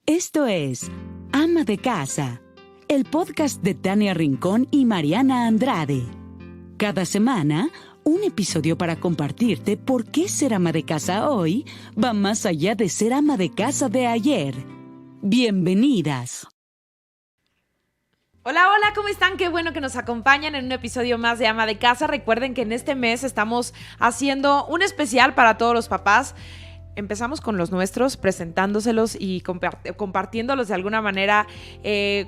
Esto es Ama de Casa, el podcast de Tania Rincón y Mariana Andrade. Cada semana, un episodio para compartirte por qué ser ama de casa hoy va más allá de ser ama de casa de ayer. Bienvenidas. Hola, ¿cómo están? Qué bueno que nos acompañan en un episodio más de Ama de Casa. Recuerden que en este mes estamos haciendo un especial para todos los papás. Empezamos con los nuestros, presentándoselos y compartiéndolos de alguna manera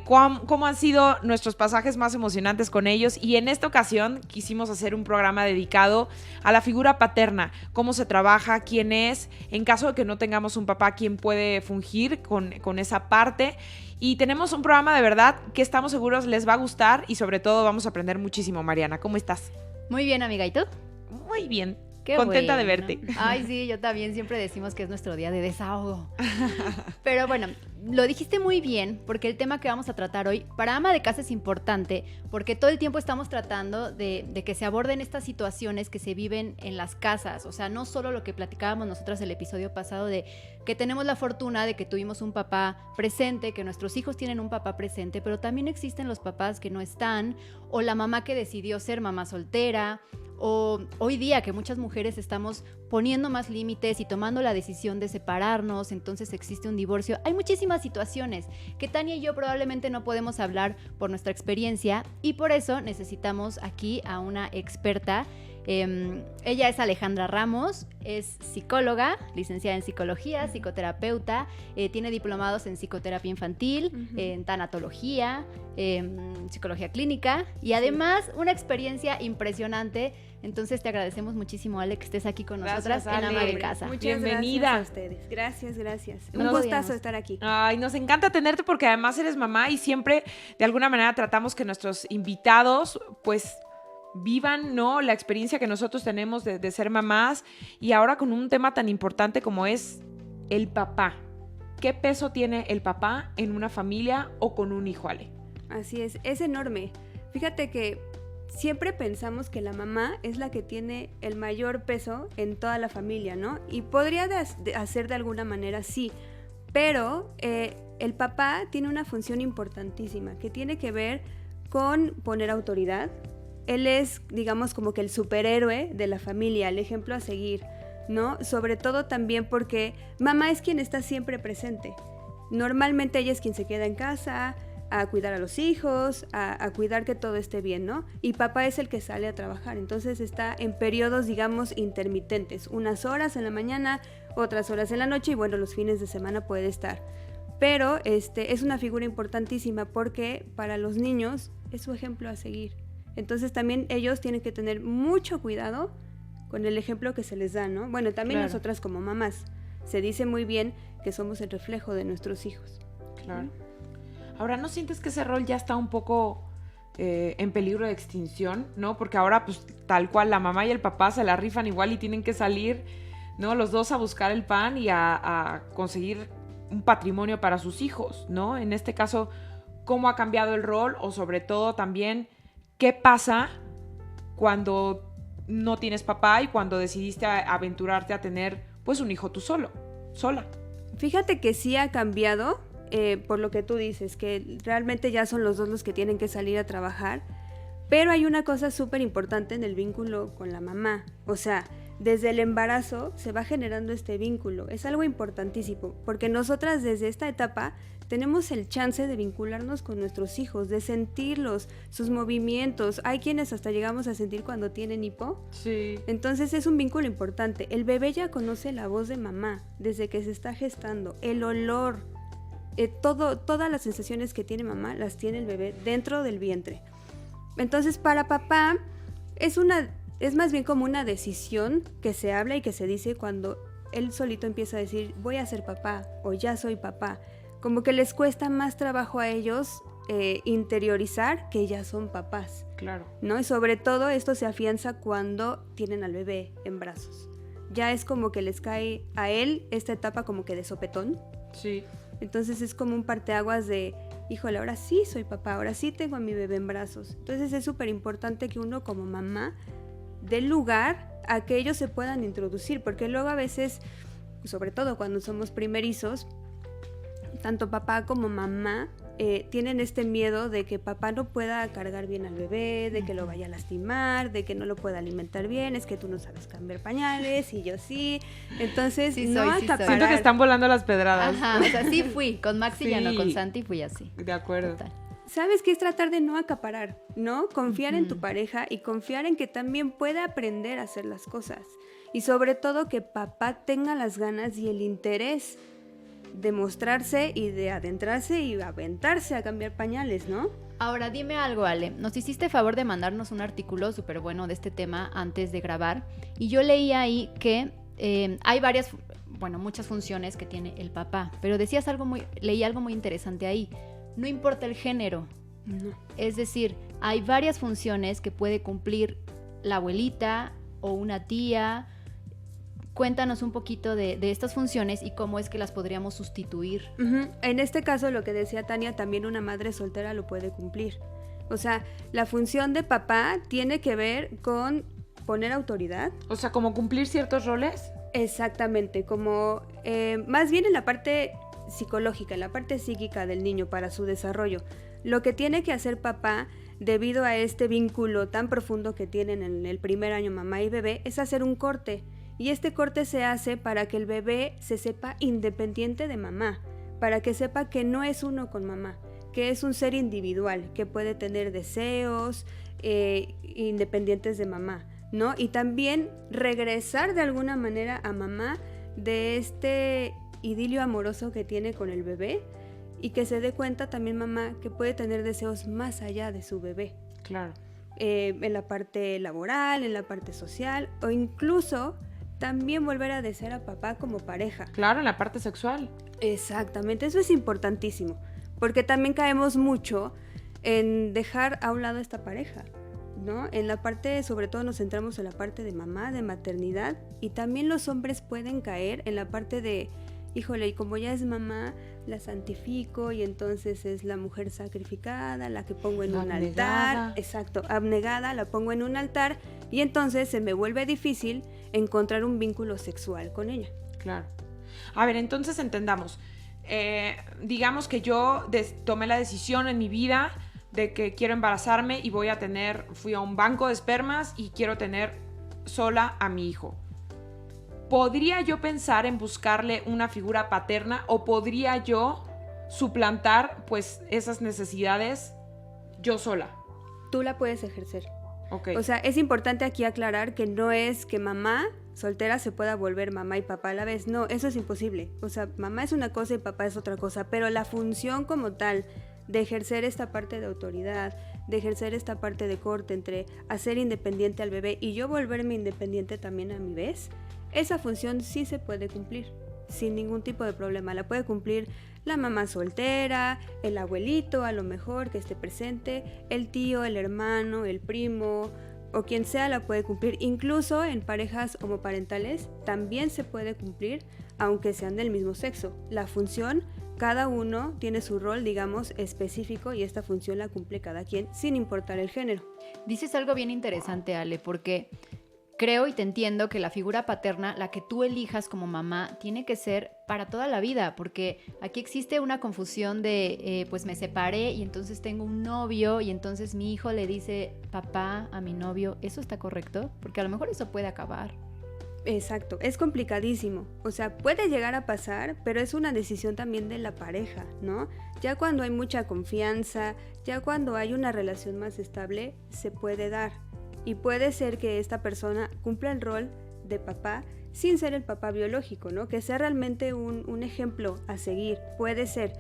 cómo han sido nuestros pasajes más emocionantes con ellos. Y en esta ocasión quisimos hacer un programa dedicado a la figura paterna, cómo se trabaja, quién es, en caso de que no tengamos un papá, quién puede fungir con esa parte. Y tenemos un programa de verdad que estamos seguros les va a gustar y sobre todo vamos a aprender muchísimo. Mariana, ¿cómo estás? Muy bien, amiga, ¿y tú? Muy bien. Qué contenta bueno. De verte. Ay, sí, yo también siempre decimos que es nuestro día de desahogo. Pero bueno, lo dijiste muy bien, porque el tema que vamos a tratar hoy para ama de casa es importante, porque todo el tiempo estamos tratando de que se aborden estas situaciones que se viven en las casas. O sea, no solo lo que platicábamos nosotras el episodio pasado de que tenemos la fortuna de que tuvimos un papá presente, que nuestros hijos tienen un papá presente, pero también existen los papás que no están, o la mamá que decidió ser mamá soltera, o hoy día que muchas mujeres estamos poniendo más límites y tomando la decisión de separarnos, entonces existe un divorcio. Hay muchísimas situaciones que Tania y yo probablemente no podemos hablar por nuestra experiencia y por eso necesitamos aquí a una experta. Ella es Alejandra Ramos, es psicóloga, licenciada en psicología, psicoterapeuta, tiene diplomados en psicoterapia infantil, en tanatología, psicología clínica y además una experiencia impresionante. Entonces te agradecemos muchísimo, Ale, que estés aquí con nosotras en Ama de Casa. Muchas Bienvenida. gracias a ustedes. Gracias. No Un gustazo podíamos. estar aquí. Ay, nos encanta tenerte porque además eres mamá y siempre de alguna manera tratamos que nuestros invitados pues vivan, ¿no?, la experiencia que nosotros tenemos de ser mamás y ahora con un tema tan importante como es el papá. ¿Qué peso tiene el papá en una familia o con un hijo, Ale? Así es enorme. Fíjate que siempre pensamos que la mamá es la que tiene el mayor peso en toda la familia, ¿no? Y podría hacer de alguna manera sí, pero el papá tiene una función importantísima que tiene que ver con poner autoridad. Él es, digamos, como que el superhéroe de la familia, el ejemplo a seguir, ¿no? Sobre todo también porque mamá es quien está siempre presente. Normalmente ella es quien se queda en casa a cuidar a los hijos, a cuidar que todo esté bien, ¿no? Y papá es el que sale a trabajar, entonces está en periodos, digamos, intermitentes, unas horas en la mañana, otras horas en la noche y bueno, los fines de semana puede estar. Pero es una figura importantísima porque para los niños es su ejemplo a seguir. Entonces también ellos tienen que tener mucho cuidado con el ejemplo que se les da, ¿no? Bueno, también Claro. Nosotras como mamás, se dice muy bien que somos el reflejo de nuestros hijos. Claro. Ahora, ¿no sientes que ese rol ya está un poco en peligro de extinción, ¿no? Porque ahora, pues, tal cual, la mamá y el papá se la rifan igual y tienen que salir, ¿no?, los dos a buscar el pan y a conseguir un patrimonio para sus hijos, ¿no? En este caso, ¿cómo ha cambiado el rol? O sobre todo también, ¿qué pasa cuando no tienes papá y cuando decidiste aventurarte a tener, pues, un hijo tú sola? Fíjate que sí ha cambiado, por lo que tú dices, que realmente ya son los dos los que tienen que salir a trabajar, pero hay una cosa súper importante en el vínculo con la mamá, o sea, desde el embarazo se va generando este vínculo, es algo importantísimo, porque nosotras desde esta etapa tenemos el chance de vincularnos con nuestros hijos, de sentirlos, sus movimientos, hay quienes hasta llegamos a sentir cuando tienen hipo. Sí. Entonces es un vínculo importante, el bebé ya conoce la voz de mamá desde que se está gestando, el olor, todas las sensaciones que tiene mamá las tiene el bebé dentro del vientre. Entonces para papá es más bien como una decisión que se habla y que se dice cuando él solito empieza a decir voy a ser papá o ya soy papá. Como que les cuesta más trabajo a ellos interiorizar que ya son papás. Claro. ¿No? Y sobre todo esto se afianza cuando tienen al bebé en brazos. Ya es como que les cae a él esta etapa como que de sopetón. Sí. Entonces es como un parteaguas de, híjole, ahora sí soy papá, ahora sí tengo a mi bebé en brazos. Entonces es súper importante que uno como mamá dé lugar a que ellos se puedan introducir, porque luego a veces, sobre todo cuando somos primerizos, tanto papá como mamá tienen este miedo de que papá no pueda cargar bien al bebé, de que lo vaya a lastimar, de que no lo pueda alimentar bien, es que tú no sabes cambiar pañales y yo sí. Entonces, Sí no soy, sí acaparar. Siento que están volando las pedradas. Ajá, o sea, sí fui. Con Maxi ya no, Sí. con Santi fui así. De acuerdo. Total. ¿Sabes qué? Es tratar de no acaparar, ¿no? Confiar en tu pareja y confiar en que también puede aprender a hacer las cosas. Y sobre todo que papá tenga las ganas y el interés de mostrarse y de adentrarse y aventarse a cambiar pañales, ¿no? Ahora, dime algo, Ale. Nos hiciste favor de mandarnos un artículo súper bueno de este tema antes de grabar. Y yo leí ahí que hay muchas funciones que tiene el papá. Pero leí algo muy interesante ahí. No importa el género. No. Es decir, hay varias funciones que puede cumplir la abuelita o una tía. Cuéntanos un poquito de estas funciones y cómo es que las podríamos sustituir. Ujú. En este caso, lo que decía Tania, también una madre soltera lo puede cumplir. O sea, la función de papá tiene que ver con poner autoridad. O sea, como cumplir ciertos roles. Exactamente, como más bien en la parte psicológica, en la parte psíquica del niño para su desarrollo. Lo que tiene que hacer papá, debido a este vínculo tan profundo que tienen en el primer año mamá y bebé, es hacer un corte. Y este corte se hace para que el bebé se sepa independiente de mamá, para que sepa que no es uno con mamá, que es un ser individual, que puede tener deseos independientes de mamá, ¿no? Y también regresar de alguna manera a mamá de este idilio amoroso que tiene con el bebé y que se dé cuenta también mamá que puede tener deseos más allá de su bebé. Claro. En la parte laboral, en la parte social o incluso también volver a desear a papá como pareja. Claro, en la parte sexual. Exactamente, eso es importantísimo, porque también caemos mucho en dejar a un lado a esta pareja, ¿no? En la parte, sobre todo nos centramos en la parte de mamá, de maternidad, y también los hombres pueden caer en la parte de, híjole, y como ya es mamá, la santifico y entonces es la mujer sacrificada, la que pongo en un altar. Exacto, abnegada, la pongo en un altar y entonces se me vuelve difícil encontrar un vínculo sexual con ella. Claro. A ver, entonces entendamos. Digamos que yo tomé la decisión en mi vida de que quiero embarazarme y fui a un banco de espermas y quiero tener sola a mi hijo. ¿Podría yo pensar en buscarle una figura paterna o podría yo suplantar pues esas necesidades yo sola? Tú la puedes ejercer. Okay. O sea, es importante aquí aclarar que no es que mamá soltera se pueda volver mamá y papá a la vez. No, eso es imposible. O sea, mamá es una cosa y papá es otra cosa. Pero la función como tal de ejercer esta parte de autoridad, de ejercer esta parte de corte entre hacer independiente al bebé y yo volverme independiente también a mi vez, esa función sí se puede cumplir sin ningún tipo de problema. La puede cumplir la mamá soltera, el abuelito a lo mejor que esté presente, el tío, el hermano, el primo o quien sea la puede cumplir. Incluso en parejas homoparentales también se puede cumplir aunque sean del mismo sexo. La función, cada uno tiene su rol, digamos, específico y esta función la cumple cada quien sin importar el género. Dices algo bien interesante, Ale, porque creo y te entiendo que la figura paterna, la que tú elijas como mamá, tiene que ser para toda la vida, porque aquí existe una confusión de, pues me separé y entonces tengo un novio y entonces mi hijo le dice papá a mi novio. ¿Eso está correcto? Porque a lo mejor eso puede acabar. Exacto, es complicadísimo. O sea, puede llegar a pasar, pero es una decisión también de la pareja, ¿no? Ya cuando hay mucha confianza, ya cuando hay una relación más estable, se puede dar. Y puede ser que esta persona cumpla el rol de papá sin ser el papá biológico, ¿no? Que sea realmente un ejemplo a seguir, puede ser.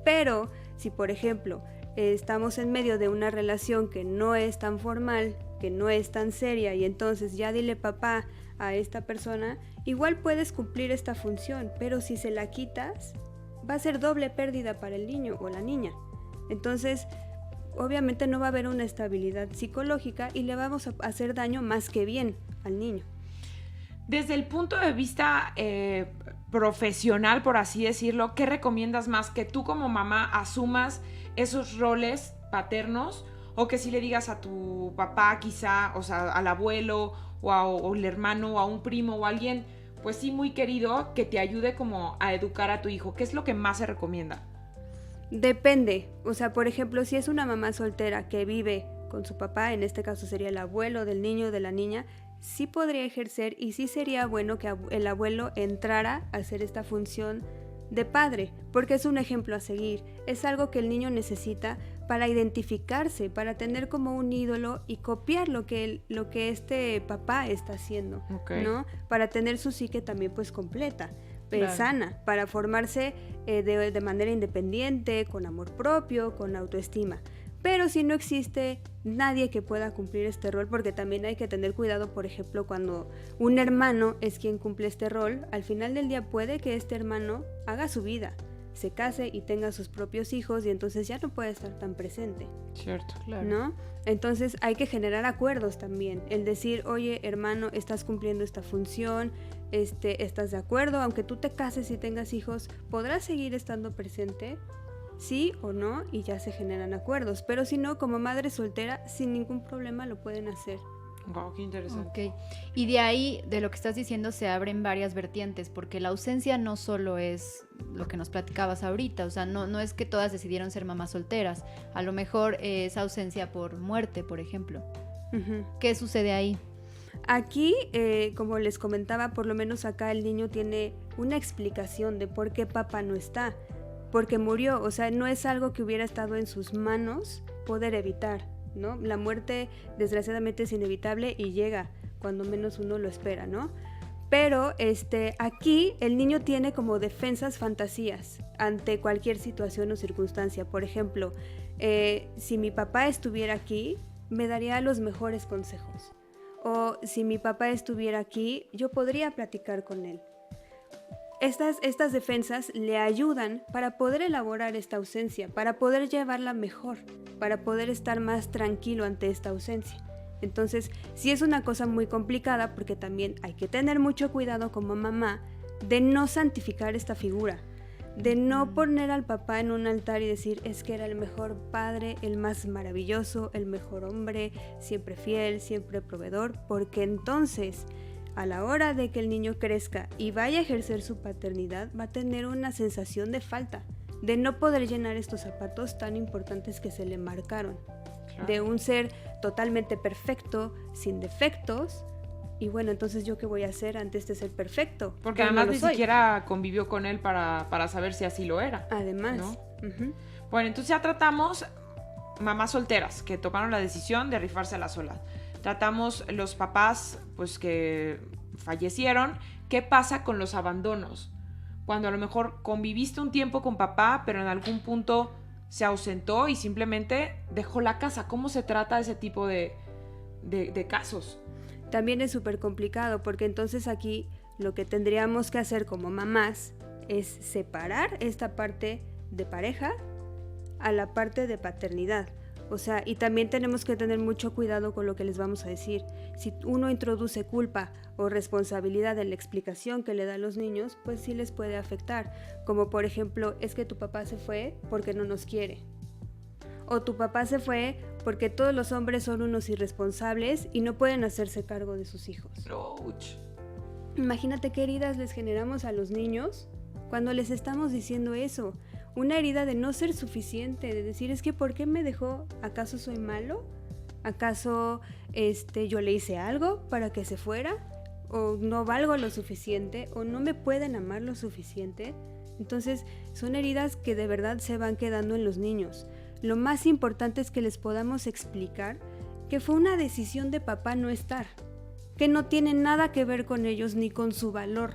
Pero si, por ejemplo, estamos en medio de una relación que no es tan formal, que no es tan seria, y entonces ya dile papá a esta persona, igual puedes cumplir esta función, pero si se la quitas, va a ser doble pérdida para el niño o la niña. Entonces, obviamente no va a haber una estabilidad psicológica y le vamos a hacer daño más que bien al niño. Desde el punto de vista profesional, por así decirlo, ¿qué recomiendas más? ¿Que tú como mamá asumas esos roles paternos o que si le digas a tu papá quizá, o sea, al abuelo o el hermano o a un primo o a alguien, pues sí, muy querido, que te ayude como a educar a tu hijo? ¿Qué es lo que más se recomienda? Depende, o sea, por ejemplo, si es una mamá soltera que vive con su papá, en este caso sería el abuelo del niño o de la niña, sí podría ejercer y sí sería bueno que el abuelo entrara a hacer esta función de padre, porque es un ejemplo a seguir, es algo que el niño necesita para identificarse, para tener como un ídolo y copiar lo que este papá está haciendo, Okay. ¿no? Para tener su psique también pues completa, Claro. sana, para formarse de manera independiente, con amor propio, con autoestima. Pero si no existe nadie que pueda cumplir este rol, porque también hay que tener cuidado, por ejemplo, cuando un hermano es quien cumple este rol, al final del día puede que este hermano haga su vida, se case y tenga sus propios hijos y entonces ya no puede estar tan presente, Cierto. Claro. ¿no? Entonces hay que generar acuerdos también, el decir, oye, hermano, estás cumpliendo esta función, estás de acuerdo, aunque tú te cases y tengas hijos, ¿podrás seguir estando presente? Sí o no, y ya se generan acuerdos. Pero si no, como madre soltera, sin ningún problema lo pueden hacer. Wow, qué interesante. Ok, y de ahí, de lo que estás diciendo, se abren varias vertientes, porque la ausencia no solo es lo que nos platicabas ahorita, o sea, no es que todas decidieron ser mamás solteras, a lo mejor es ausencia por muerte, por ejemplo. Ujú. ¿Qué sucede ahí? Aquí, como les comentaba, por lo menos acá el niño tiene una explicación de por qué papá no está. Porque murió, o sea, no es algo que hubiera estado en sus manos poder evitar, ¿no? La muerte desgraciadamente es inevitable y llega cuando menos uno lo espera, ¿no? Pero aquí el niño tiene como defensas, fantasías ante cualquier situación o circunstancia. Por ejemplo, si mi papá estuviera aquí, me daría los mejores consejos. O si mi papá estuviera aquí, yo podría platicar con él. Estas defensas le ayudan para poder elaborar esta ausencia, para poder llevarla mejor, para poder estar más tranquilo ante esta ausencia. Entonces, sí es una cosa muy complicada porque también hay que tener mucho cuidado como mamá de no santificar esta figura, de no poner al papá en un altar y decir es que era el mejor padre, el más maravilloso, el mejor hombre, siempre fiel, siempre proveedor, porque entonces a la hora de que el niño crezca y vaya a ejercer su paternidad, va a tener una sensación de falta, de no poder llenar estos zapatos tan importantes que se le marcaron, de un ser totalmente perfecto, sin defectos. Y bueno, entonces ¿yo qué voy a hacer ante este ser perfecto? Porque Yo además no lo ni soy. siquiera convivió con él para saber si así lo era. Además, ¿no? ujú. Bueno, entonces ya tratamos mamás solteras que tomaron la decisión de rifarse a la sola. Tratamos los papás pues que fallecieron. ¿Qué pasa con los abandonos? Cuando a lo mejor conviviste un tiempo con papá, pero en algún punto se ausentó y simplemente dejó la casa. ¿Cómo se trata ese tipo de casos? También es súper complicado porque entonces aquí lo que tendríamos que hacer como mamás es separar esta parte de pareja a la parte de paternidad. O sea, y también tenemos que tener mucho cuidado con lo que les vamos a decir. Si uno introduce culpa o responsabilidad en la explicación que le da a los niños, pues sí les puede afectar. Como por ejemplo, es que tu papá se fue porque no nos quiere. O tu papá se fue porque todos los hombres son unos irresponsables y no pueden hacerse cargo de sus hijos. Ouch. Imagínate qué heridas les generamos a los niños cuando les estamos diciendo eso. Una herida de no ser suficiente, de decir, es que ¿por qué me dejó? ¿Acaso soy malo? ¿Acaso yo le hice algo para que se fuera? ¿O no valgo lo suficiente? ¿O no me pueden amar lo suficiente? Entonces, son heridas que de verdad se van quedando en los niños. Lo más importante es que les podamos explicar que fue una decisión de papá no estar, que no tiene nada que ver con ellos ni con su valor.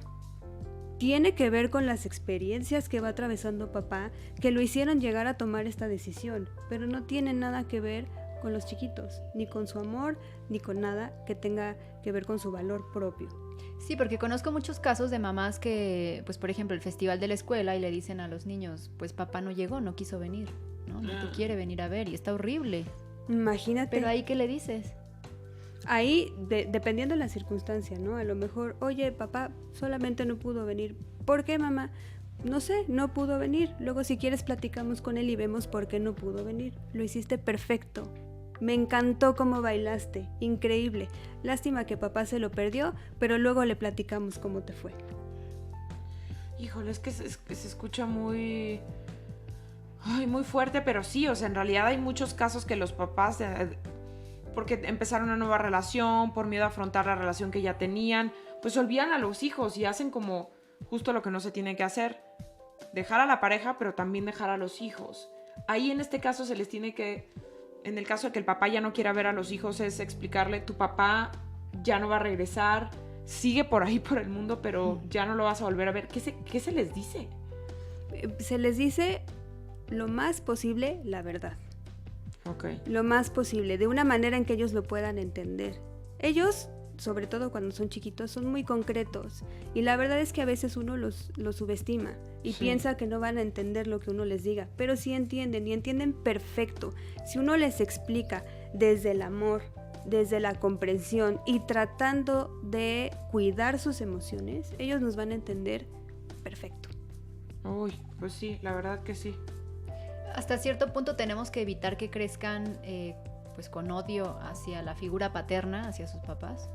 Tiene que ver con las experiencias que va atravesando papá, que lo hicieron llegar a tomar esta decisión, pero no tiene nada que ver con los chiquitos, ni con su amor, ni con nada que tenga que ver con su valor propio. Sí, porque conozco muchos casos de mamás que, pues por ejemplo, el festival de la escuela y le dicen a los niños, pues papá no llegó, no quiso venir, no te quiere venir a ver y está horrible. Imagínate. Pero ahí, ¿qué le dices? Ahí, dependiendo de la circunstancia, ¿no? A lo mejor, oye, papá solamente no pudo venir. ¿Por qué, mamá? No sé, no pudo venir. Luego, si quieres, platicamos con él y vemos por qué no pudo venir. Lo hiciste perfecto. Me encantó cómo bailaste. Increíble. Lástima que papá se lo perdió, pero luego le platicamos cómo te fue. Híjole, es que se escucha muy... Ay, muy fuerte, pero sí, o sea, en realidad hay muchos casos que los papás, porque empezaron una nueva relación, por miedo a afrontar la relación que ya tenían, pues olvidan a los hijos y hacen como justo lo que no se tiene que hacer. Dejar a la pareja, pero también dejar a los hijos. Ahí en este caso se les tiene que, en el caso de que el papá ya no quiera ver a los hijos, es explicarle, tu papá ya no va a regresar, sigue por ahí por el mundo, pero ya no lo vas a volver a ver. ¿Qué se les dice? Se les dice lo más posible la verdad. Ok. Lo más posible, de una manera en que ellos lo puedan entender. Ellos, sobre todo cuando son chiquitos, son muy concretos y la verdad es que a veces uno los subestima y piensa que no van a entender lo que uno les diga, pero sí entienden y entienden perfecto. Si uno les explica desde el amor, desde la comprensión y tratando de cuidar sus emociones, ellos nos van a entender perfecto. Uy, pues sí, la verdad que sí. Hasta cierto punto tenemos que evitar que crezcan pues con odio hacia la figura paterna, hacia sus papás.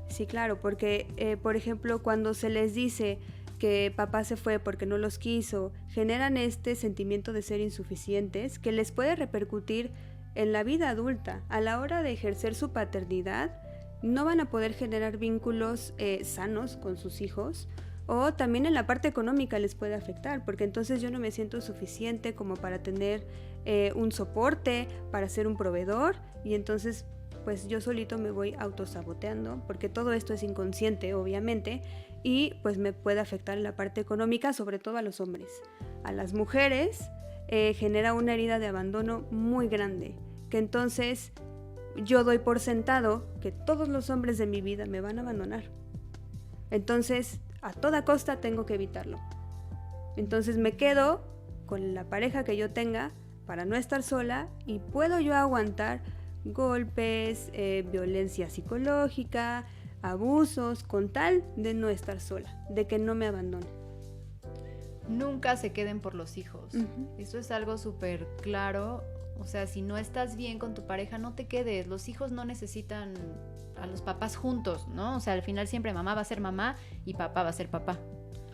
Sí, claro, porque, por ejemplo, cuando se les dice que papá se fue porque no los quiso, generan este sentimiento de ser insuficientes que les puede repercutir en la vida adulta. A la hora de ejercer su paternidad, no van a poder generar vínculos sanos con sus hijos, o también en la parte económica les puede afectar, porque entonces yo no me siento suficiente como para tener un soporte, para ser un proveedor, y entonces pues yo solito me voy autosaboteando, porque todo esto es inconsciente, obviamente, y pues me puede afectar en la parte económica, sobre todo a los hombres. A las mujeres genera una herida de abandono muy grande, que entonces yo doy por sentado que todos los hombres de mi vida me van a abandonar. Entonces, a toda costa tengo que evitarlo. Entonces me quedo con la pareja que yo tenga para no estar sola y puedo yo aguantar golpes, violencia psicológica, abusos, con tal de no estar sola, de que no me abandone. Nunca se queden por los hijos. Eso es algo súper claro. O sea, si no estás bien con tu pareja, no te quedes. Los hijos no necesitan a los papás juntos, ¿no? O sea, al final siempre mamá va a ser mamá y papá va a ser papá.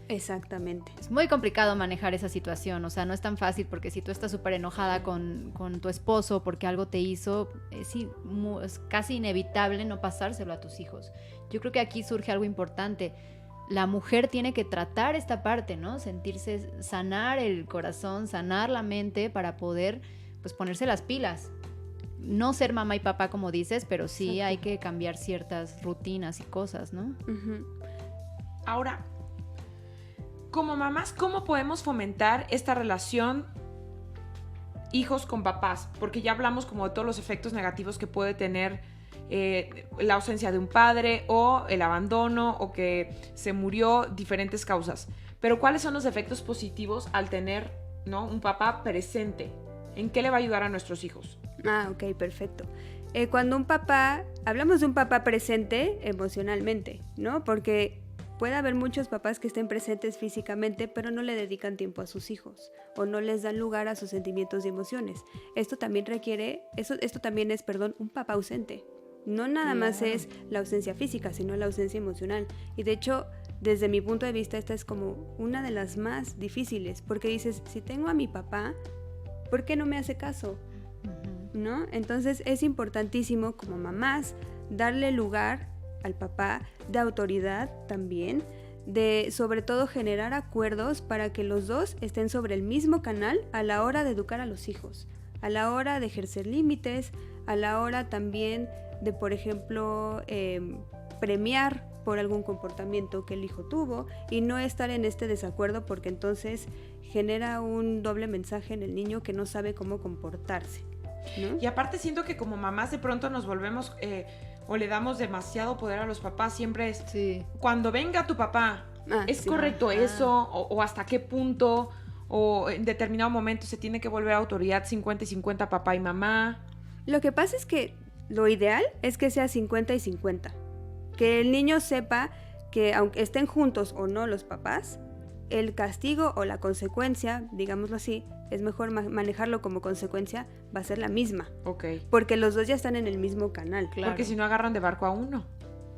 Exactamente. Es muy complicado manejar esa situación, o sea, no es tan fácil porque si tú estás súper enojada con tu esposo porque algo te hizo, es casi inevitable no pasárselo a tus hijos. Yo creo que aquí surge algo importante. La mujer tiene que tratar esta parte, ¿no? Sentirse, sanar el corazón, sanar la mente para poder, pues, ponerse las pilas. No ser mamá y papá como dices, pero sí Exacto. hay que cambiar ciertas rutinas y cosas, ¿no? Ahora, como mamás, ¿cómo podemos fomentar esta relación hijos con papás? Porque ya hablamos como de todos los efectos negativos que puede tener la ausencia de un padre o el abandono o que se murió, diferentes causas. Pero ¿cuáles son los efectos positivos al tener, ¿no?, un papá presente? ¿En qué le va a ayudar a nuestros hijos? Ah, ok, perfecto. Cuando un papá, hablamos de un papá presente emocionalmente, ¿no? Porque puede haber muchos papás que estén presentes físicamente, pero no le dedican tiempo a sus hijos o no les dan lugar a sus sentimientos y emociones. Esto también es, un papá ausente. No nada más es la ausencia física, sino la ausencia emocional. Y de hecho, desde mi punto de vista, esta es como una de las más difíciles, porque dices, si tengo a mi papá, ¿por qué no me hace caso? ¿No? Entonces es importantísimo como mamás darle lugar al papá, de autoridad también, de sobre todo generar acuerdos para que los dos estén sobre el mismo canal a la hora de educar a los hijos, a la hora de ejercer límites, a la hora también de, por ejemplo, premiar por algún comportamiento que el hijo tuvo y no estar en este desacuerdo, porque entonces genera un doble mensaje en el niño que no sabe cómo comportarse, ¿no? Y aparte siento que como mamás de pronto nos volvemos o le damos demasiado poder a los papás. Siempre es, cuando venga tu papá, ¿es correcto eso? O hasta qué punto, o en determinado momento se tiene que volver autoridad 50 y 50 papá y mamá. Lo que pasa es que lo ideal es que sea 50 y 50. Que el niño sepa que aunque estén juntos o no los papás, el castigo o la consecuencia, digámoslo así, es mejor manejarlo como consecuencia, va a ser la misma. Ok. Porque los dos ya están en el mismo canal. Claro. Porque si no agarran de barco a uno.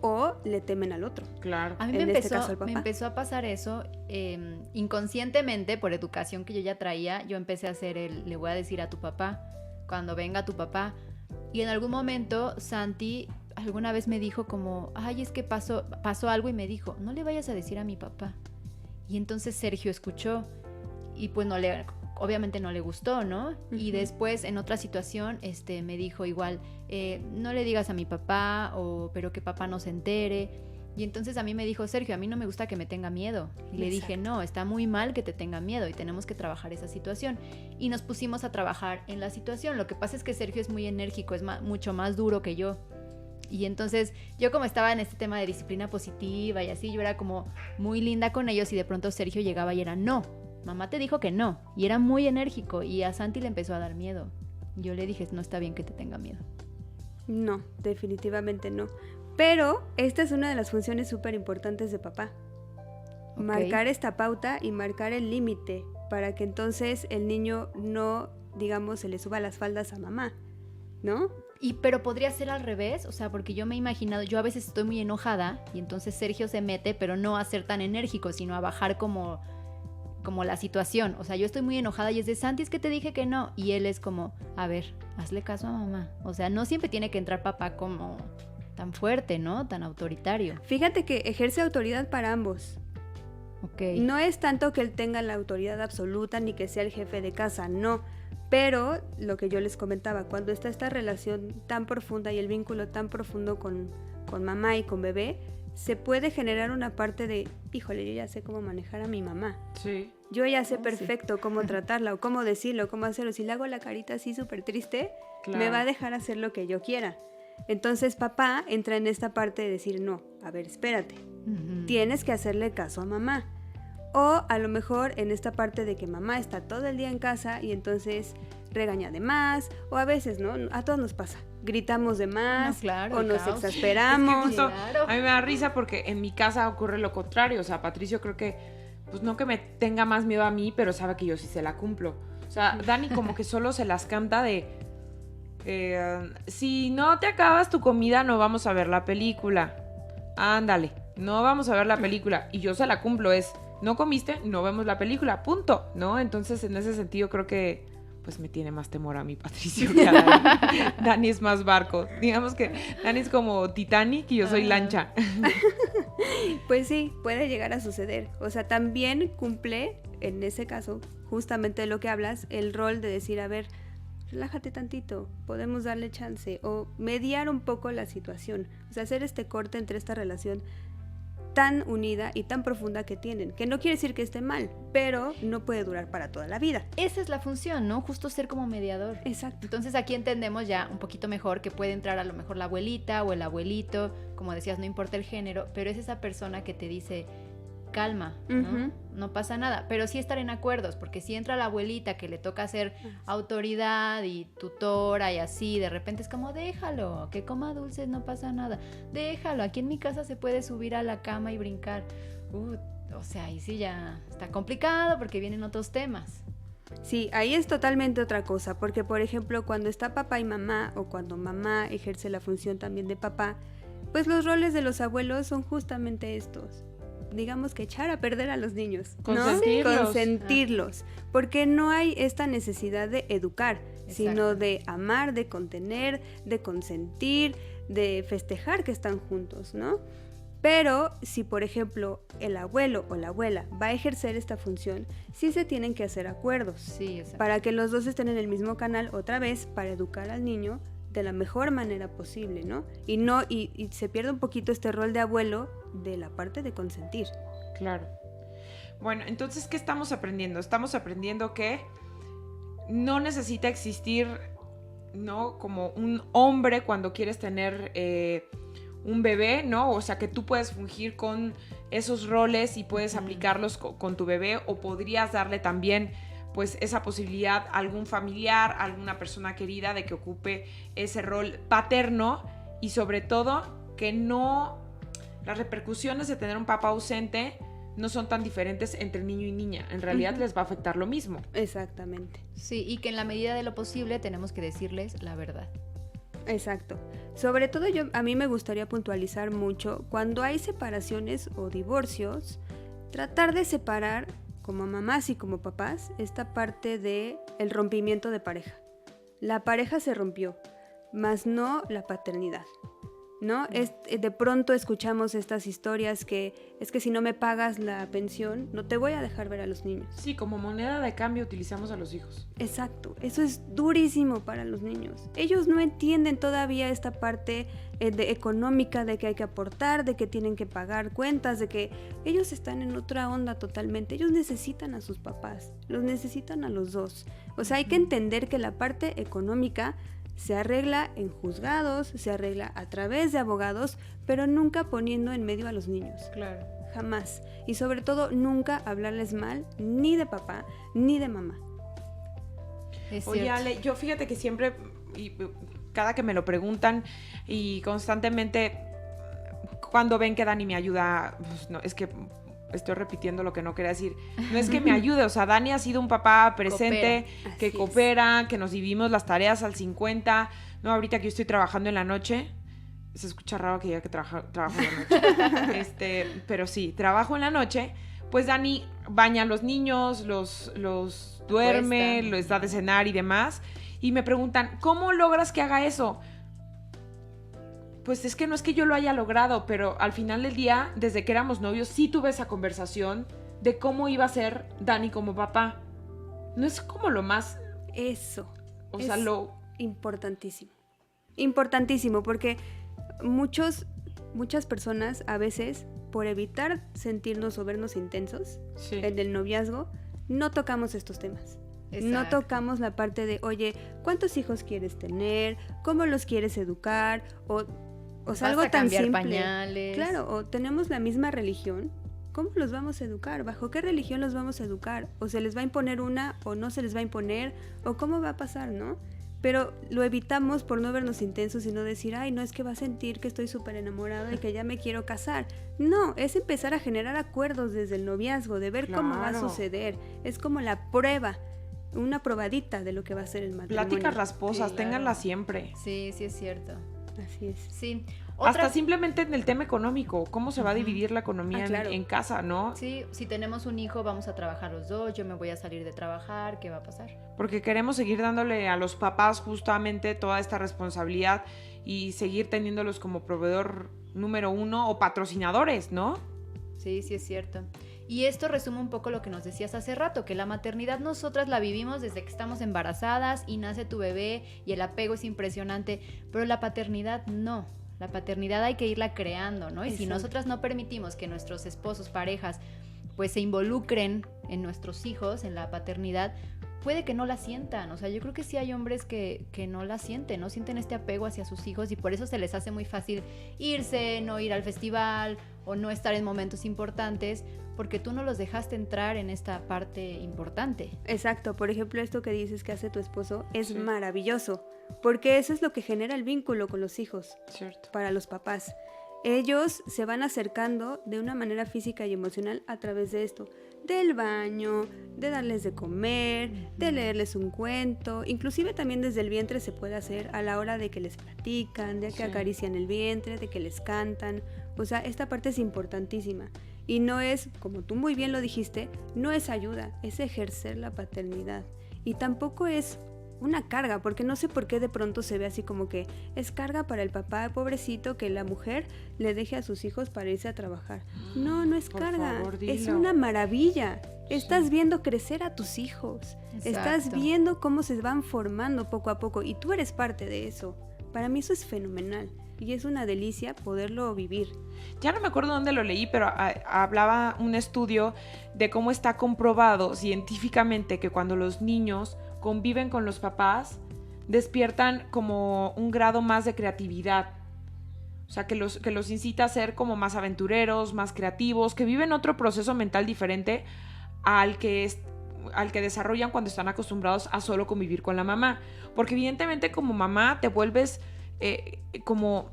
o le temen al otro. Claro. A mí En este caso, el me papá. empezó a pasar eso inconscientemente, por educación que yo ya traía. Yo empecé a hacer le voy a decir a tu papá, cuando venga tu papá. Y en algún momento Santi alguna vez me dijo como, ay, es que pasó algo, y me dijo, no le vayas a decir a mi papá. Y entonces Sergio escuchó y pues obviamente no le gustó, ¿no? Y después en otra situación me dijo igual, no le digas a mi papá, pero que papá no se entere. Y entonces a mí me dijo, Sergio, a mí no me gusta que me tenga miedo. Y le dije, no, está muy mal que te tenga miedo y tenemos que trabajar esa situación. Y nos pusimos a trabajar en la situación. Lo que pasa es que Sergio es muy enérgico, es mucho más duro que yo. Y entonces yo, como estaba en este tema de disciplina positiva y así, yo era como muy linda con ellos, y de pronto Sergio llegaba y era, no, mamá te dijo que no. Y era muy enérgico y a Santi le empezó a dar miedo. Yo le dije, no está bien que te tenga miedo. No, definitivamente no. Pero esta es una de las funciones súper importantes de papá. Ok. Marcar esta pauta y marcar el límite para que entonces el niño no, digamos, se le suba las faldas a mamá, ¿no? Pero podría ser al revés, o sea, porque yo me he imaginado, yo a veces estoy muy enojada y entonces Sergio se mete, pero no a ser tan enérgico, sino a bajar como la situación. O sea, yo estoy muy enojada y es de, Santi, es que te dije que no. Y él es como, a ver, hazle caso a mamá. O sea, no siempre tiene que entrar papá como tan fuerte, ¿no? Tan autoritario. Fíjate que ejerce autoridad para ambos. Ok. No es tanto que él tenga la autoridad absoluta ni que sea el jefe de casa, no. Pero lo que yo les comentaba, cuando está esta relación tan profunda y el vínculo tan profundo con mamá y con bebé, se puede generar una parte de, híjole, yo ya sé cómo manejar a mi mamá. Sí. Yo ya sé perfecto cómo tratarla o cómo decirlo, cómo hacerlo. Si le hago la carita así súper triste, Claro. me va a dejar hacer lo que yo quiera. Entonces papá entra en esta parte de decir, no, a ver, espérate, tienes que hacerle caso a mamá. O a lo mejor en esta parte de que mamá está todo el día en casa y entonces regaña de más, o a veces, ¿no? A todos nos pasa, gritamos de más, No, claro, o el nos caos. exasperamos. Es que justo Claro. a mí me da risa porque en mi casa ocurre lo contrario. O sea, Patricio creo que, pues no que me tenga más miedo a mí, pero sabe que yo sí se la cumplo. O sea, Dani como que solo se las canta de, si no te acabas tu comida no vamos a ver la película. Ándale, no vamos a ver la película. Y yo se la cumplo, no comiste, no vemos la película, punto, ¿no? Entonces en ese sentido creo que pues me tiene más temor a mi Patricio que a Dani. Dani es más barco. Digamos que Dani es como Titanic y yo soy lancha. Pues sí, puede llegar a suceder. O sea, también cumple, en ese caso, justamente de lo que hablas, el rol de decir, a ver, relájate tantito, podemos darle chance, o mediar un poco la situación. O sea, hacer este corte entre esta relación tan unida y tan profunda que tienen, que no quiere decir que esté mal, pero no puede durar para toda la vida. Esa es la función, ¿no? Justo ser como mediador. Exacto. Entonces aquí entendemos ya un poquito mejor que puede entrar a lo mejor la abuelita o el abuelito, como decías, no importa el género, pero es esa persona que te dice, calma, ¿no? Ujú. No pasa nada, pero sí estar en acuerdos, porque si entra la abuelita que le toca ser autoridad y tutora y así, de repente es como, déjalo, que coma dulces, no pasa nada, déjalo, aquí en mi casa se puede subir a la cama y brincar. O sea, ahí sí ya está complicado porque vienen otros temas. Sí, ahí es totalmente otra cosa, porque por ejemplo, cuando está papá y mamá, o cuando mamá ejerce la función también de papá, pues los roles de los abuelos son justamente estos. Digamos que echar a perder a los niños, ¿no? Consentirlos. Consentirlos, porque no hay esta necesidad de educar, sino de amar, de contener, de consentir, de festejar que están juntos, ¿no? Pero si, por ejemplo, el abuelo o la abuela va a ejercer esta función, sí se tienen que hacer acuerdos Sí, exacto. para que los dos estén en el mismo canal otra vez para educar al niño de la mejor manera posible, ¿no? Y se pierde un poquito este rol de abuelo de la parte de consentir. Claro. Bueno, entonces, ¿qué estamos aprendiendo? Estamos aprendiendo que no necesita existir, ¿no? Como un hombre cuando quieres tener un bebé, ¿no? O sea, que tú puedes fungir con esos roles y puedes aplicarlos con tu bebé, o podrías darle también pues esa posibilidad a algún familiar, a alguna persona querida de que ocupe ese rol paterno, y sobre todo que no, las repercusiones de tener un papá ausente no son tan diferentes entre niño y niña. En realidad les va a afectar lo mismo. Exactamente. Sí, y que en la medida de lo posible tenemos que decirles la verdad. Exacto. Sobre todo a mí me gustaría puntualizar mucho cuando hay separaciones o divorcios, tratar de separar como mamás y como papás esta parte de el rompimiento de pareja. La pareja se rompió, mas no la paternidad, ¿no? De pronto escuchamos estas historias que es que si no me pagas la pensión, no te voy a dejar ver a los niños. Sí, como moneda de cambio utilizamos a los hijos. Exacto, eso es durísimo para los niños. Ellos no entienden todavía esta parte económica de que hay que aportar, de que tienen que pagar cuentas, de que ellos están en otra onda totalmente. Ellos necesitan a sus papás, los necesitan a los dos. O sea, hay que entender que la parte económica se arregla en juzgados, se arregla a través de abogados, pero nunca poniendo en medio a los niños. Claro. Jamás. Y sobre todo, nunca hablarles mal ni de papá ni de mamá. Oye, Ale, yo fíjate que siempre, y cada que me lo preguntan y constantemente, cuando ven que Dani me ayuda, pues no, es que estoy repitiendo lo que no quería decir. No es que me ayude, o sea, Dani ha sido un papá presente, que coopera, que nos dividimos las tareas al 50. No, ahorita que yo estoy trabajando en la noche, se escucha raro que diga que trabajo en la noche. Pero sí, trabajo en la noche, pues Dani baña a los niños, los duerme, les da de cenar y demás. Y me preguntan, ¿cómo logras que haga eso? Pues es que no es que yo lo haya logrado, pero al final del día, desde que éramos novios, sí tuve esa conversación de cómo iba a ser Dani como papá. No es como lo más... Eso. O sea, lo... Importantísimo. Importantísimo, porque muchas personas a veces, por evitar sentirnos o vernos intensos en el noviazgo, no tocamos estos temas. Exacto. No tocamos la parte de, oye, ¿cuántos hijos quieres tener? ¿Cómo los quieres educar? O sea, algo tan simple. Pañales. Claro, o tenemos la misma religión. ¿Cómo los vamos a educar? ¿Bajo qué religión los vamos a educar? ¿O se les va a imponer una o no se les va a imponer? ¿O cómo va a pasar, no? Pero lo evitamos por no vernos intensos y no decir, ay, no, es que va a sentir que estoy súper enamorado y que ya me quiero casar. No, es empezar a generar acuerdos desde el noviazgo, de ver cómo va a suceder. Es como la prueba, una probadita de lo que va a ser el matrimonio. Pláticas rasposas, ténganlas siempre. Sí, sí es cierto. Así es. Sí. Hasta simplemente en el tema económico, cómo se va a dividir la economía en casa, ¿no? Sí, si tenemos un hijo, vamos a trabajar los dos, yo me voy a salir de trabajar, ¿qué va a pasar? Porque queremos seguir dándole a los papás justamente toda esta responsabilidad y seguir teniéndolos como proveedor número 1 o patrocinadores, ¿no? Sí, sí es cierto. Y esto resume un poco lo que nos decías hace rato, que la maternidad nosotras la vivimos desde que estamos embarazadas y nace tu bebé y el apego es impresionante, pero la paternidad no. La paternidad hay que irla creando, ¿no? Y si nosotras no permitimos que nuestros esposos, parejas, pues se involucren en nuestros hijos, en la paternidad, puede que no la sientan. O sea, yo creo que sí hay hombres que no la sienten, no sienten este apego hacia sus hijos y por eso se les hace muy fácil irse, no ir al festival o no estar en momentos importantes, porque tú no los dejaste entrar en esta parte importante. Exacto, por ejemplo, esto que dices que hace tu esposo es maravilloso, porque eso es lo que genera el vínculo con los hijos. Cierto. Para los papás. Ellos se van acercando de una manera física y emocional a través de esto, del baño, de darles de comer, de leerles un cuento, inclusive también desde el vientre se puede hacer a la hora de que les platican, de que acarician el vientre, de que les cantan. O sea, esta parte es importantísima. Y no es, como tú muy bien lo dijiste, no es ayuda, es ejercer la paternidad. Y tampoco es una carga, porque no sé por qué de pronto se ve así como que es carga para el papá, pobrecito, que la mujer le deje a sus hijos para irse a trabajar. No, no es carga, favor, es una maravilla. Estás viendo crecer a tus hijos, estás viendo cómo se van formando poco a poco y tú eres parte de eso. Para mí eso es fenomenal. Y es una delicia poderlo vivir. Ya no me acuerdo dónde lo leí, pero hablaba un estudio de cómo está comprobado científicamente que cuando los niños conviven con los papás, despiertan como un grado más de creatividad. O sea, que los incita a ser como más aventureros, más creativos, que viven otro proceso mental diferente al que desarrollan cuando están acostumbrados a solo convivir con la mamá. Porque evidentemente como mamá te vuelves como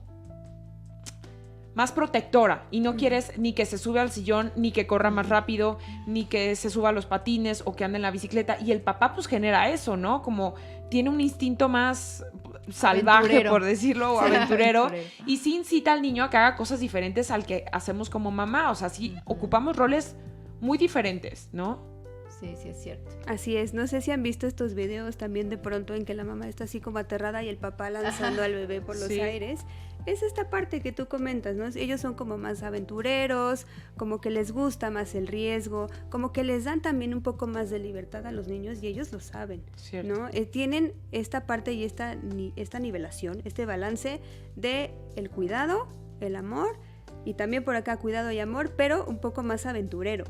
más protectora y no quieres ni que se sube al sillón, ni que corra más rápido, ni que se suba a los patines o que ande en la bicicleta. Y el papá pues genera eso, ¿no? Como tiene un instinto más salvaje, Aventurero. por decirlo, o Sí, aventurero, aventurero. y sí incita al niño a que haga cosas diferentes al que hacemos como mamá. O sea, sí ocupamos roles muy diferentes, ¿no? Sí, sí, es cierto. Así es, no sé si han visto estos videos también de pronto en que la mamá está así como aterrada y el papá lanzando al bebé por los Sí. aires. Es esta parte que tú comentas, ¿no? Ellos son como más aventureros, como que les gusta más el riesgo, como que les dan también un poco más de libertad a los niños y ellos lo saben, Cierto. ¿no? Tienen esta parte y esta nivelación, este balance de el cuidado, el amor y también por acá cuidado y amor, pero un poco más aventurero.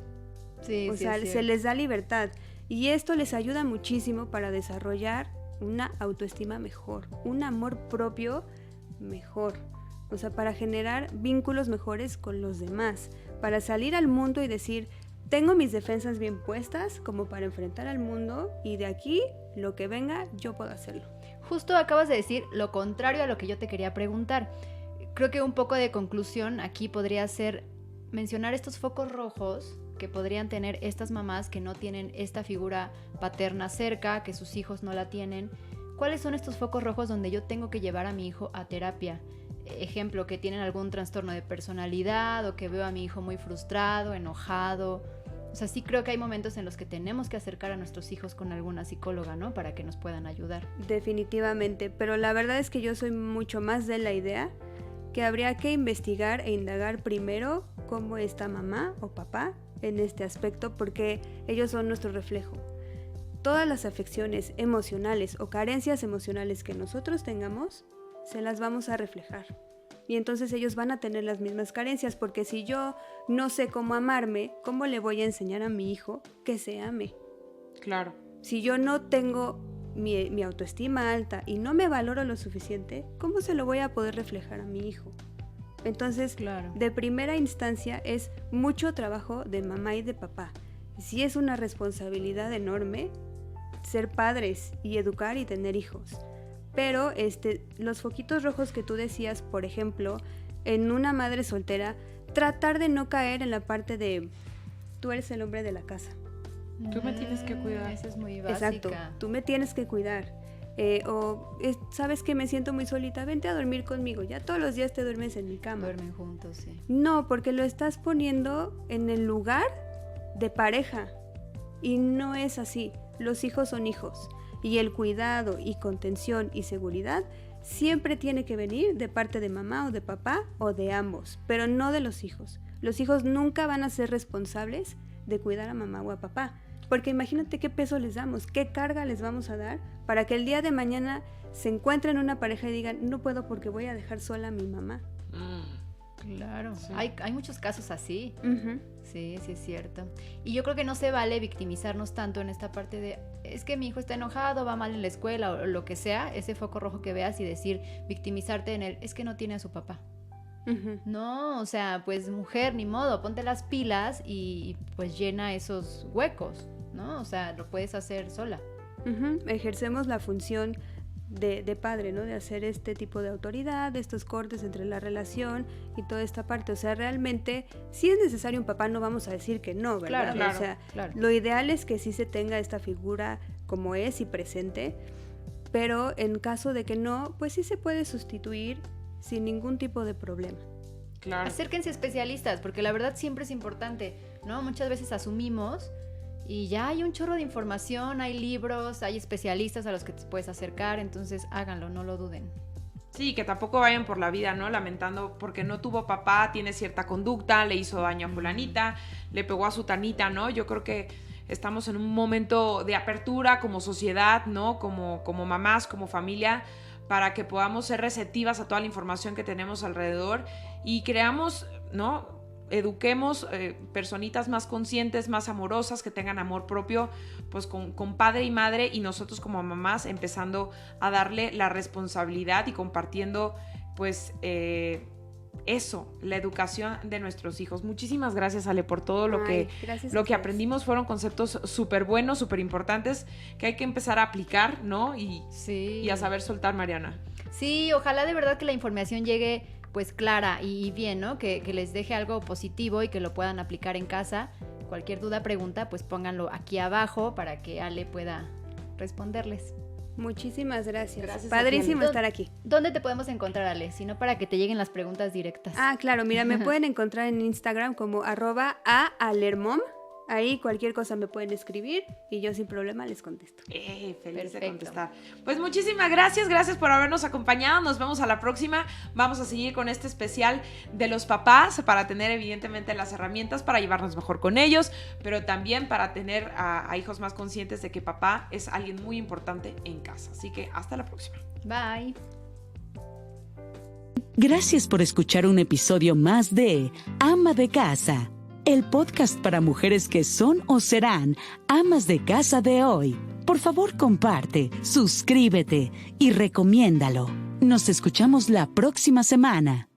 Sí, O sí, sea, es se cierto. les da libertad y esto les ayuda muchísimo para desarrollar una autoestima mejor, un amor propio mejor, o sea, para generar vínculos mejores con los demás, para salir al mundo y decir, tengo mis defensas bien puestas como para enfrentar al mundo y de aquí lo que venga yo puedo hacerlo. Justo acabas de decir lo contrario a lo que yo te quería preguntar. Creo que un poco de conclusión aquí podría ser mencionar estos focos rojos que podrían tener estas mamás que no tienen esta figura paterna cerca, que sus hijos no la tienen. ¿Cuáles son estos focos rojos donde yo tengo que llevar a mi hijo a terapia? Ejemplo, que tienen algún trastorno de personalidad o que veo a mi hijo muy frustrado, enojado. O sea, sí creo que hay momentos en los que tenemos que acercar a nuestros hijos con alguna psicóloga, ¿no? Para que nos puedan ayudar. Definitivamente, pero la verdad es que yo soy mucho más de la idea que habría que investigar e indagar primero cómo está mamá o papá en este aspecto, porque ellos son nuestro reflejo. Todas las afecciones emocionales o carencias emocionales que nosotros tengamos, se las vamos a reflejar. Y entonces ellos van a tener las mismas carencias, porque si yo no sé cómo amarme, ¿cómo le voy a enseñar a mi hijo que se ame? Claro. Si yo no tengo mi autoestima alta y no me valoro lo suficiente, ¿cómo se lo voy a poder reflejar a mi hijo? Entonces, Claro. de primera instancia es mucho trabajo de mamá y de papá. Sí es una responsabilidad enorme ser padres y educar y tener hijos. Pero los foquitos rojos que tú decías, por ejemplo, en una madre soltera, tratar de no caer en la parte de tú eres el hombre de la casa. Tú me tienes que cuidar. Esa es muy básica. Exacto, tú me tienes que cuidar. Sabes que me siento muy solita, vente a dormir conmigo, ya todos los días te duermes en mi cama. Duermen juntos, sí. No, porque lo estás poniendo en el lugar de pareja y no es así. Los hijos son hijos y el cuidado y contención y seguridad siempre tiene que venir de parte de mamá o de papá o de ambos, pero no de los hijos. Los hijos nunca van a ser responsables de cuidar a mamá o a papá. Porque imagínate qué peso les damos, qué carga les vamos a dar para que el día de mañana se encuentren una pareja y digan, no puedo porque voy a dejar sola a mi mamá. Claro. Sí. Hay muchos casos así. Ujú. Sí, sí es cierto. Y yo creo que no se vale victimizarnos tanto en esta parte de, es que mi hijo está enojado, va mal en la escuela o lo que sea, ese foco rojo que veas y decir, victimizarte en el, es que no tiene a su papá. Ujú. No, o sea, pues mujer, ni modo, ponte las pilas y pues llena esos huecos, ¿no? O sea, lo puedes hacer sola. Ujú. Ejercemos la función de padre, ¿no? De hacer este tipo de autoridad, de estos cortes entre la relación y toda esta parte. O sea, realmente, si es necesario un papá, no vamos a decir que no, ¿verdad? Claro, O sea, claro. lo ideal es que sí se tenga esta figura como es y presente, pero en caso de que no, pues sí se puede sustituir sin ningún tipo de problema. Claro. Acérquense a especialistas, porque la verdad siempre es importante, ¿no? Muchas veces asumimos y ya hay un chorro de información, hay libros, hay especialistas a los que te puedes acercar, entonces háganlo, no lo duden. Sí, que tampoco vayan por la vida, ¿no? Lamentando porque no tuvo papá, tiene cierta conducta, le hizo daño a fulanita, le pegó a su tanita, ¿no? Yo creo que estamos en un momento de apertura como sociedad, ¿no? Como mamás, como familia, para que podamos ser receptivas a toda la información que tenemos alrededor y creamos, ¿no? Eduquemos personitas más conscientes, más amorosas, que tengan amor propio, pues con padre y madre, y nosotros como mamás empezando a darle la responsabilidad y compartiendo pues eso, la educación de nuestros hijos. Muchísimas gracias, Ale, por todo lo Ay, que gracias a lo que ustedes. aprendimos. Fueron conceptos súper buenos, súper importantes, que hay que empezar a aplicar, ¿no? Y Sí. a saber soltar, Mariana. Sí, ojalá de verdad que la información llegue pues clara y bien, ¿no? Que les deje algo positivo y que lo puedan aplicar en casa. Cualquier duda, pregunta, pues pónganlo aquí abajo para que Ale pueda responderles. Muchísimas gracias. Gracias a ti, Padrísimo Ale. estar aquí. ¿Dónde te podemos encontrar, Ale? Si no, para que te lleguen las preguntas directas. Claro, mira, me pueden encontrar en Instagram como @aalermom. Ahí cualquier cosa me pueden escribir y yo sin problema les contesto. Feliz de Perfecto. contestar. Pues muchísimas gracias por habernos acompañado. Nos vemos a la próxima. Vamos a seguir con este especial de los papás para tener evidentemente las herramientas para llevarnos mejor con ellos, pero también para tener a hijos más conscientes de que papá es alguien muy importante en casa. Así que hasta la próxima. Bye. Gracias por escuchar un episodio más de Ama de Casa, el podcast para mujeres que son o serán amas de casa de hoy. Por favor, comparte, suscríbete y recomiéndalo. Nos escuchamos la próxima semana.